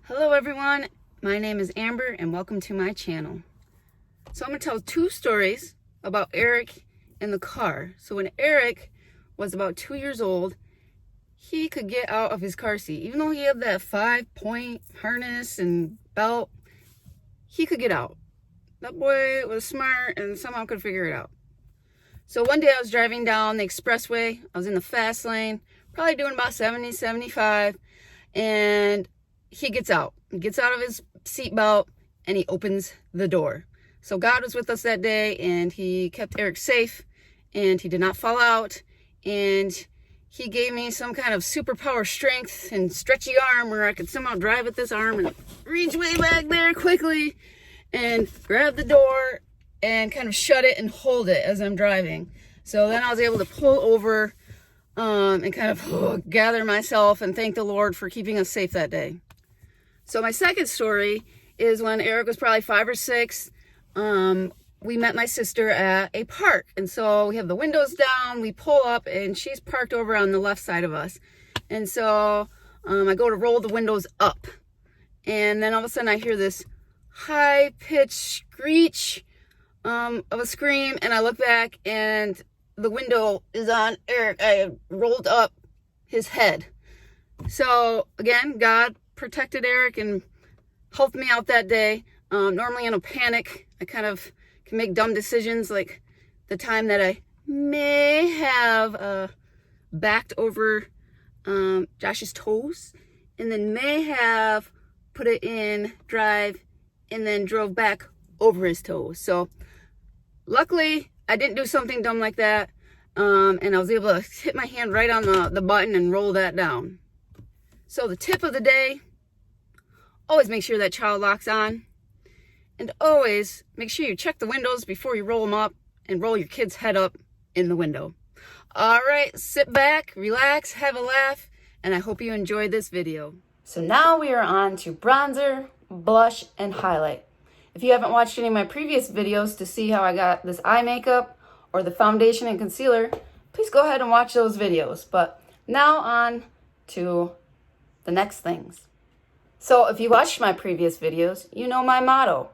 Hello everyone, my name is Amber and welcome to my channel. So I'm going to tell two stories about Eric in the car. So when Eric was about 2 years old, he could get out of his car seat. Even though he had that 5-point harness and belt, he could get out. That boy was smart and somehow could figure it out. So one day I was driving down the expressway. I was in the fast lane, probably doing about 70, 75, and he gets out. He gets out of his seatbelt and he opens the door. So God was with us that day and he kept Eric safe and he did not fall out. And he gave me some kind of superpower strength and stretchy arm where I could somehow drive with this arm and reach way back there quickly and grab the door and kind of shut it and hold it as I'm driving. So then I was able to pull over and kind of gather myself and thank the Lord for keeping us safe that day. So my second story is when Eric was probably 5 or 6. We met my sister at a park. And so we have the windows down, we pull up and she's parked over on the left side of us. And so I go to roll the windows up. And then all of a sudden I hear this high-pitched screech of a scream. And I look back and the window is on Eric. I rolled up his head. So again, God protected Eric and helped me out that day. Normally in a panic, I kind of can make dumb decisions, like the time that I may have backed over Josh's toes and then may have put it in drive and then drove back over his toes. So luckily I didn't do something dumb like that, and I was able to hit my hand right on the button and roll that down. So the tip of the day, always make sure that child locks on. And always make sure you check the windows before you roll them up and roll your kid's head up in the window. All right, sit back, relax, have a laugh, and I hope you enjoyed this video. So now we are on to bronzer, blush, and highlight. If you haven't watched any of my previous videos to see how I got this eye makeup or the foundation and concealer, please go ahead and watch those videos. But now on to the next things. So if you watched my previous videos, you know my motto.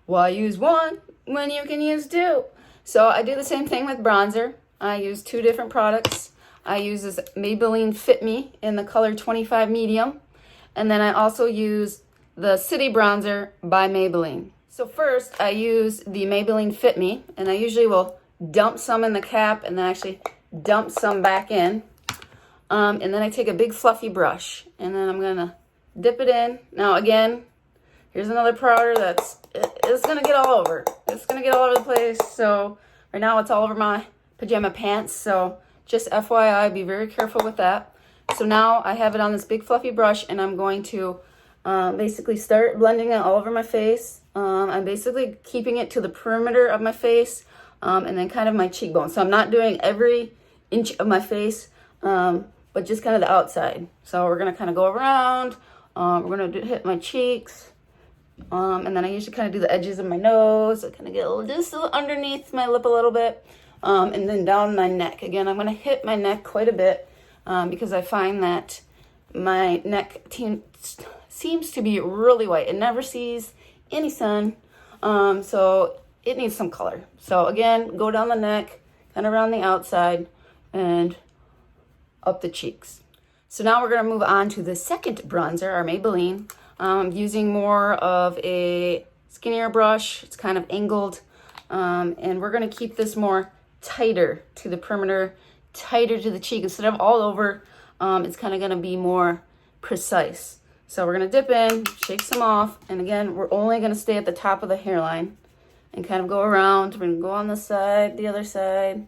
Why use one when you can use two? So I do the same thing with bronzer. I use 2 different products. I use this Maybelline Fit Me in the color 25 medium. And then I also use the City Bronzer by Maybelline. So first I use the Maybelline Fit Me, and I usually will dump some in the cap and then actually dump some back in. And then I take a big fluffy brush and then I'm gonna dip it in. Now again, here's another powder it's gonna get all over. It's gonna get all over the place. So right now it's all over my pajama pants. So just FYI, be very careful with that. So now I have it on this big fluffy brush and I'm going to basically start blending it all over my face. I'm basically keeping it to the perimeter of my face and then kind of my cheekbone. So I'm not doing every inch of my face, but just kind of the outside. So we're gonna kind of go around. We're going to hit my cheeks, and then I usually kind of do the edges of my nose. I kind of get just underneath my lip a little bit, and then down my neck. Again, I'm going to hit my neck quite a bit because I find that my neck seems to be really white. It never sees any sun, so it needs some color. So again, go down the neck, kind of around the outside, and up the cheeks. So now we're going to move on to the second bronzer, our Maybelline. I'm using more of a skinnier brush. It's kind of angled. And we're going to keep this more tighter to the perimeter, tighter to the cheek. Instead of all over, it's kind of going to be more precise. So we're going to dip in, shake some off. And again, we're only going to stay at the top of the hairline and kind of go around. We're going to go on the side, the other side.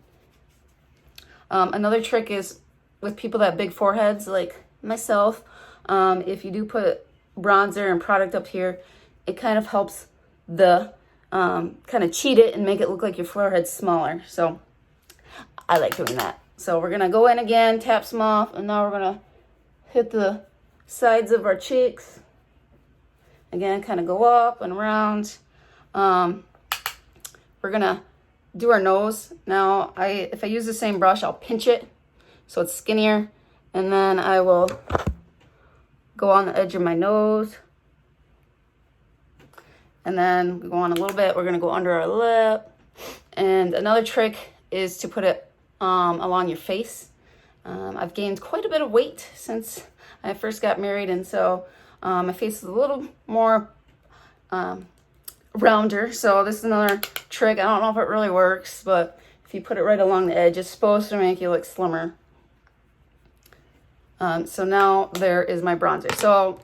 Another trick is with people that have big foreheads like myself, if you do put bronzer and product up here, it kind of helps the kind of cheat it and make it look like your forehead's smaller. So I like doing that. So we're gonna go in again, tap some off, and now we're gonna hit the sides of our cheeks. Again, kind of go up and around. We're gonna do our nose. Now, if I use the same brush, I'll pinch it so it's skinnier, and then I will go on the edge of my nose And then we go on a little bit. We're going to go under our lip. And another trick is to put it along your face. I've gained quite a bit of weight since I first got married, and so my face is a little more rounder. So this is another trick. I don't know if it really works, but if you put it right along the edge, it's supposed to make you look slimmer. So now there is my bronzer. So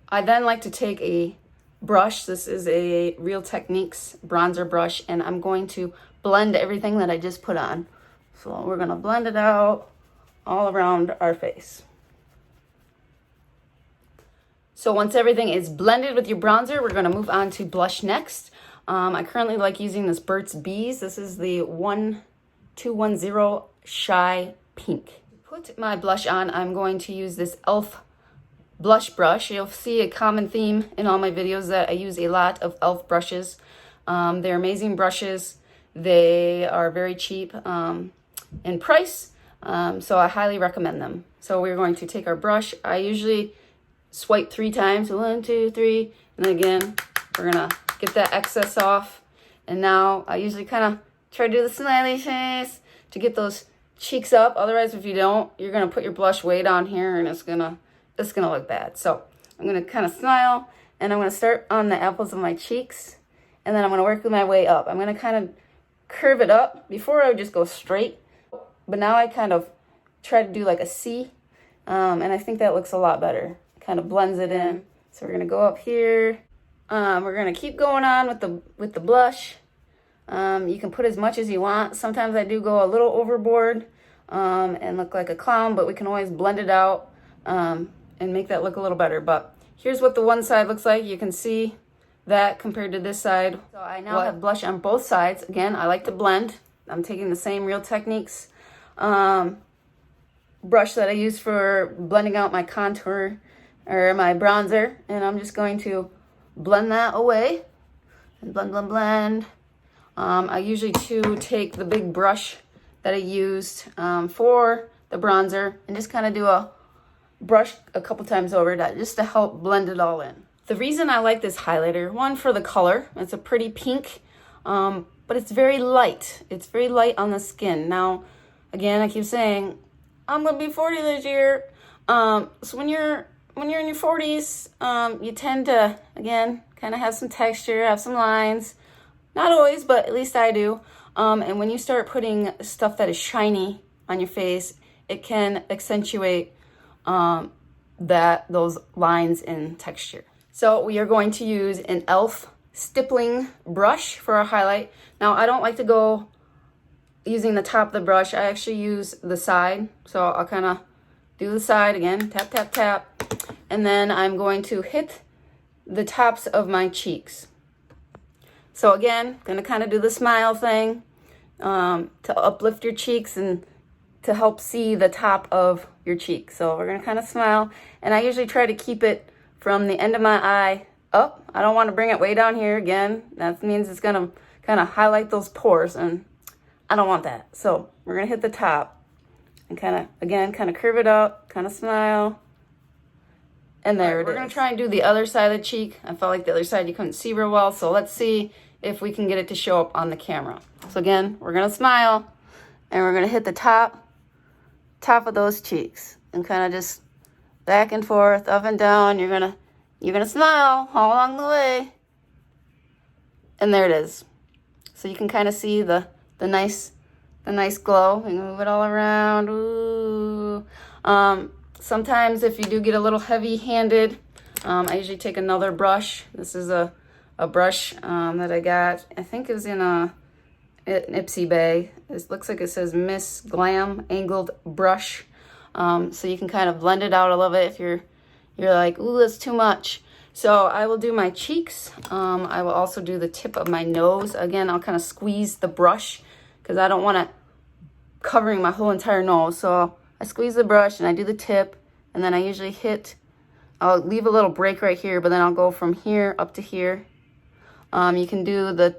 I then like to take a brush. This is a Real Techniques bronzer brush, and I'm going to blend everything that I just put on. So we're going to blend it out all around our face. So once everything is blended with your bronzer, we're going to move on to blush next. I currently like using this Burt's Bees. This is the 1210 Shy Pink. To put my blush on, I'm going to use this e.l.f. blush brush. You'll see a common theme in all my videos that I use a lot of e.l.f. brushes. They're amazing brushes. They are very cheap in price, so I highly recommend them. So we're going to take our brush. I usually swipe 3 times. 1, 2, 3, and then again, we're gonna get that excess off. And now I usually kind of try to do the smiley face to get those cheeks up. Otherwise, if you don't, you're gonna put your blush way down here, and it's gonna look bad. So I'm gonna kind of smile, and I'm gonna start on the apples of my cheeks, and then I'm gonna work my way up. I'm gonna kind of curve it up. Before I would just go straight, but now I kind of try to do like a C, and I think that looks a lot better. Kind of blends it in. So we're gonna go up here. We're gonna keep going on with the blush. You can put as much as you want. Sometimes I do go a little overboard and look like a clown, but we can always blend it out and make that look a little better. But here's what the one side looks like. You can see that compared to this side. So I now have blush on both sides. Again, I like to blend. I'm taking the same Real Techniques brush that I use for blending out my contour or my bronzer, and I'm just going to blend that away and blend, blend, blend. I usually too take the big brush that I used for the bronzer and just kind of do a brush a couple times over that just to help blend it all in. The reason I like this highlighter, one, for the color. It's a pretty pink, but it's very light. It's very light on the skin. Now, again, I keep saying I'm gonna be 40 this year. So when you're in your 40s, you tend to, again, kind of have some texture, have some lines. Not always, but at least I do. And when you start putting stuff that is shiny on your face, it can accentuate those lines in texture. So we are going to use an e.l.f. stippling brush for our highlight. Now, I don't like to go using the top of the brush. I actually use the side. So I'll kind of do the side again, tap, tap, tap. And then I'm going to hit the tops of my cheeks. So again, gonna kind of do the smile thing to uplift your cheeks and to help see the top of your cheek. So we're gonna kind of smile. And I usually try to keep it from the end of my eye up. I don't want to bring it way down here again. That means it's gonna kind of highlight those pores, and I don't want that. So we're gonna hit the top and kind of, again, kind of curve it up, kind of smile. And there it is. We're gonna try and do the other side of the cheek. I felt like the other side you couldn't see real well, so let's see if we can get it to show up on the camera. So again, we're gonna smile, and we're gonna hit the top of those cheeks, and kind of just back and forth, up and down. You're gonna smile all along the way, and there it is. So you can kind of see the nice glow. You move it all around. Ooh. Sometimes if you do get a little heavy-handed, I usually take another brush. This is a brush that I got. I think it was in an Ipsy bag. It looks like it says Miss Glam Angled Brush. So you can kind of blend it out a little bit if you're like, ooh, that's too much. So I will do my cheeks. I will also do the tip of my nose. Again, I'll kind of squeeze the brush because I don't want it covering my whole entire nose. So I squeeze the brush and I do the tip, and then I usually I'll leave a little break right here, but then I'll go from here up to here. You can do the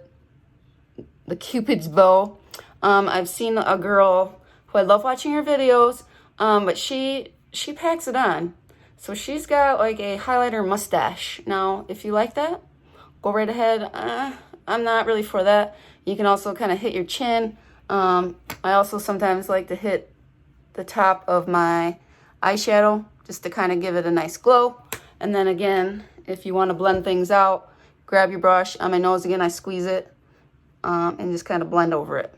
Cupid's bow. I've seen a girl who I love watching her videos, but she packs it on. So she's got like a highlighter mustache. Now, if you like that, go right ahead. I'm not really for that. You can also kind of hit your chin. I also sometimes like to hit the top of my eyeshadow just to kind of give it a nice glow. And then again, if you want to blend things out, grab your brush on my nose again, I squeeze it and just kind of blend over it.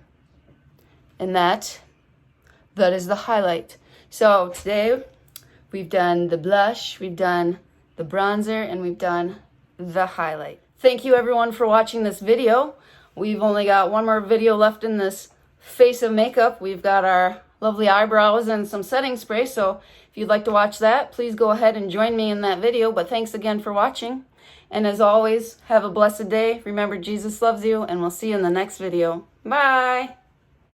And that is the highlight. So today we've done the blush, we've done the bronzer, and we've done the highlight. Thank you everyone for watching this video. We've only got one more video left in this face of makeup. We've got our lovely eyebrows and some setting spray. So if you'd like to watch that, please go ahead and join me in that video. But thanks again for watching. And as always, have a blessed day. Remember, Jesus loves you, and we'll see you in the next video. Bye.